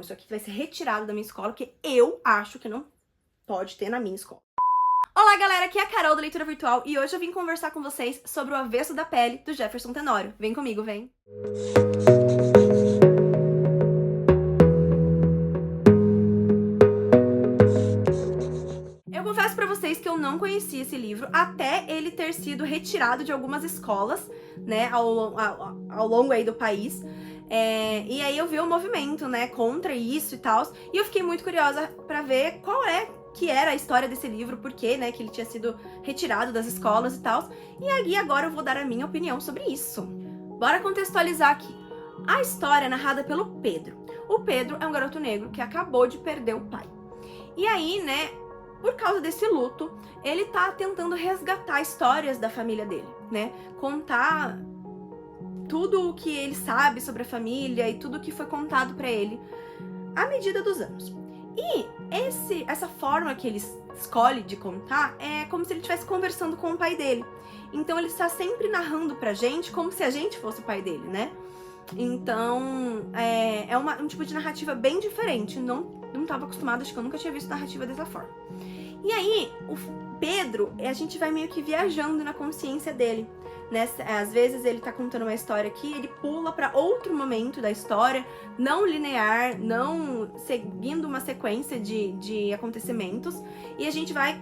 Isso aqui vai ser retirado da minha escola, porque eu acho que não pode ter na minha escola. Olá, galera, aqui é a Carol da Leitura Virtual e hoje eu vim conversar com vocês sobre O Avesso da Pele, do Jefferson Tenório. Vem comigo, vem! Eu confesso pra vocês que eu não conhecia esse livro até ele ter sido retirado de algumas escolas, né, ao longo aí do país. E aí eu vi o movimento, né, contra isso e tal, e eu fiquei muito curiosa pra ver qual que era a história desse livro, por que, né, que ele tinha sido retirado das escolas e tal. E aí agora eu vou dar a minha opinião sobre isso. Bora contextualizar aqui. A história é narrada pelo Pedro. O Pedro é um garoto negro que acabou de perder o pai. E aí, né, por causa desse luto, ele tá tentando resgatar histórias da família dele, né? Contar tudo o que ele sabe sobre a família e tudo o que foi contado pra ele à medida dos anos. E essa forma que ele escolhe de contar é como se ele estivesse conversando com o pai dele. Então ele está sempre narrando pra gente como se a gente fosse o pai dele, né? Então é um tipo de narrativa bem diferente. Não estava acostumada, acho que eu nunca tinha visto narrativa dessa forma. E aí, o Pedro, a gente vai meio que viajando na consciência dele, né? Às vezes ele tá contando uma história aqui, ele pula para outro momento da história, não linear, não seguindo uma sequência de acontecimentos, e a gente vai,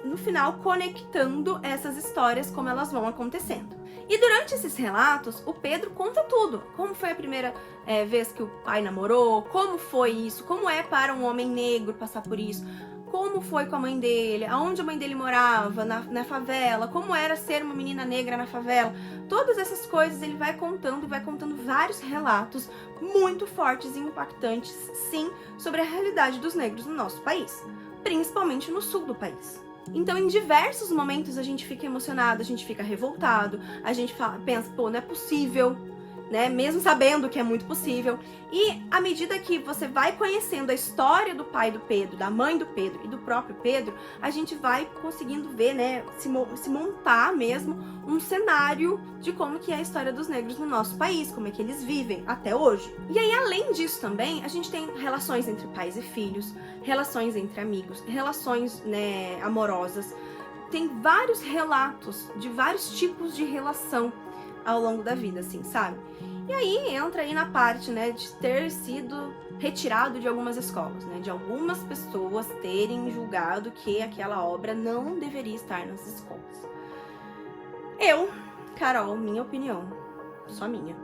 no final, conectando essas histórias como elas vão acontecendo. E durante esses relatos, o Pedro conta tudo. Como foi a primeira vez que o pai namorou, como foi isso, como é para um homem negro passar por isso, como foi com a mãe dele, aonde a mãe dele morava, na favela, como era ser uma menina negra na favela. Todas essas coisas ele vai contando vários relatos muito fortes e impactantes, sim, sobre a realidade dos negros no nosso país, principalmente no sul do país. Então, em diversos momentos a gente fica emocionado, a gente fica revoltado, a gente pensa, pô, não é possível, né? Mesmo sabendo que é muito possível. E à medida que você vai conhecendo a história do pai do Pedro, da mãe do Pedro e do próprio Pedro, a gente vai conseguindo ver, né, se montar mesmo um cenário de como que é a história dos negros no nosso país, como é que eles vivem até hoje. E aí, além disso também, a gente tem relações entre pais e filhos, relações entre amigos, relações, né, amorosas. Tem vários relatos de vários tipos de relação ao longo da vida, assim, sabe? E aí entra aí na parte, né, de ter sido retirado de algumas escolas, né, de algumas pessoas terem julgado que aquela obra não deveria estar nas escolas. Eu, Carol, minha opinião, só minha,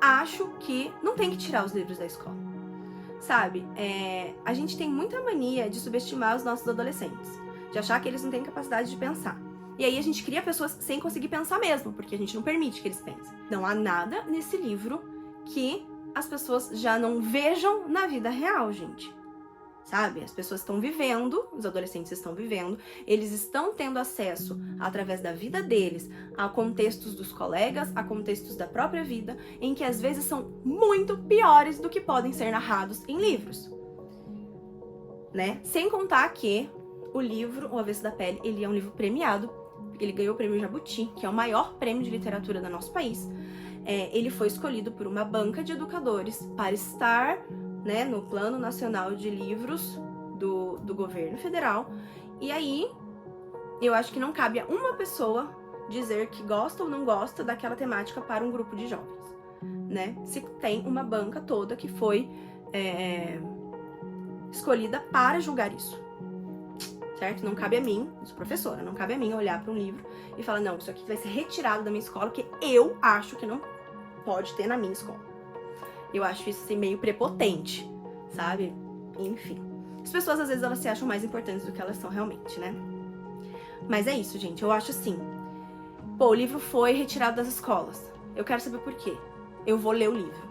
acho que não tem que tirar os livros da escola, sabe? A gente tem muita mania de subestimar os nossos adolescentes, de achar que eles não têm capacidade de pensar. E aí a gente cria pessoas sem conseguir pensar mesmo, porque a gente não permite que eles pensem. Não há nada nesse livro que as pessoas já não vejam na vida real, gente. Sabe? As pessoas estão vivendo, os adolescentes estão vivendo, eles estão tendo acesso, através da vida deles, a contextos dos colegas, a contextos da própria vida, em que às vezes são muito piores do que podem ser narrados em livros. Né? Sem contar que o livro O Avesso da Pele, ele é um livro premiado. Ele ganhou o prêmio Jabuti, que é o maior prêmio de literatura do nosso país. Ele foi escolhido por uma banca de educadores para estar, né, no Plano Nacional de Livros do governo federal. E aí, eu acho que não cabe a uma pessoa dizer que gosta ou não gosta daquela temática para um grupo de jovens, né? Se tem uma banca toda que foi escolhida para julgar isso. Certo? Não cabe a mim, eu sou professora, não cabe a mim olhar para um livro e falar, não, isso aqui vai ser retirado da minha escola, porque eu acho que não pode ter na minha escola. Eu acho isso assim, meio prepotente, sabe? Enfim. As pessoas, às vezes, elas se acham mais importantes do que elas são realmente, né? Mas é isso, gente. Eu acho assim, pô, o livro foi retirado das escolas. Eu quero saber por quê. Eu vou ler o livro.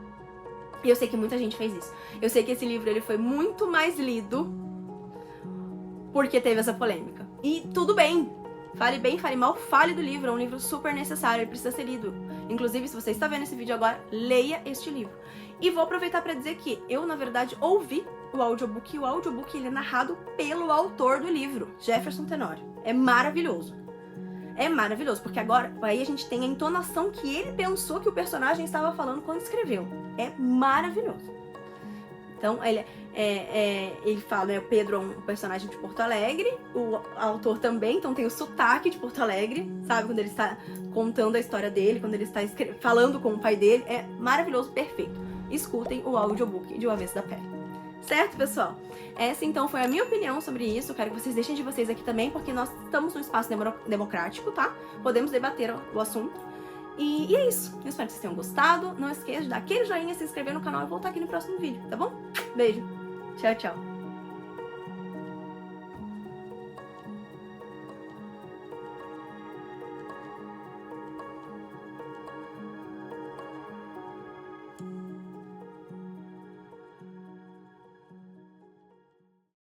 E eu sei que muita gente fez isso. Eu sei que esse livro, ele foi muito mais lido porque teve essa polêmica. E tudo bem. Fale bem, fale mal, fale do livro. É um livro super necessário, ele precisa ser lido. Inclusive, se você está vendo esse vídeo agora, leia este livro. E vou aproveitar para dizer que eu, na verdade, ouvi o audiobook. E o audiobook, ele é narrado pelo autor do livro, Jefferson Tenório. É maravilhoso. É maravilhoso, porque agora aí a gente tem a entonação que ele pensou que o personagem estava falando quando escreveu. É maravilhoso. Então, ele fala, né, o Pedro é um personagem de Porto Alegre, o autor também, então tem o sotaque de Porto Alegre, sabe? Quando ele está contando a história dele, quando ele está falando com o pai dele, é maravilhoso, perfeito. Escutem o audiobook de O Avesso da Pele. Certo, pessoal? Essa, então, foi a minha opinião sobre isso. Eu quero que vocês deixem de vocês aqui também, porque nós estamos num espaço democrático, tá? Podemos debater o assunto. E é isso. Eu espero que vocês tenham gostado. Não esqueça de dar aquele joinha, se inscrever no canal e voltar aqui no próximo vídeo, tá bom? Beijo. Tchau, tchau.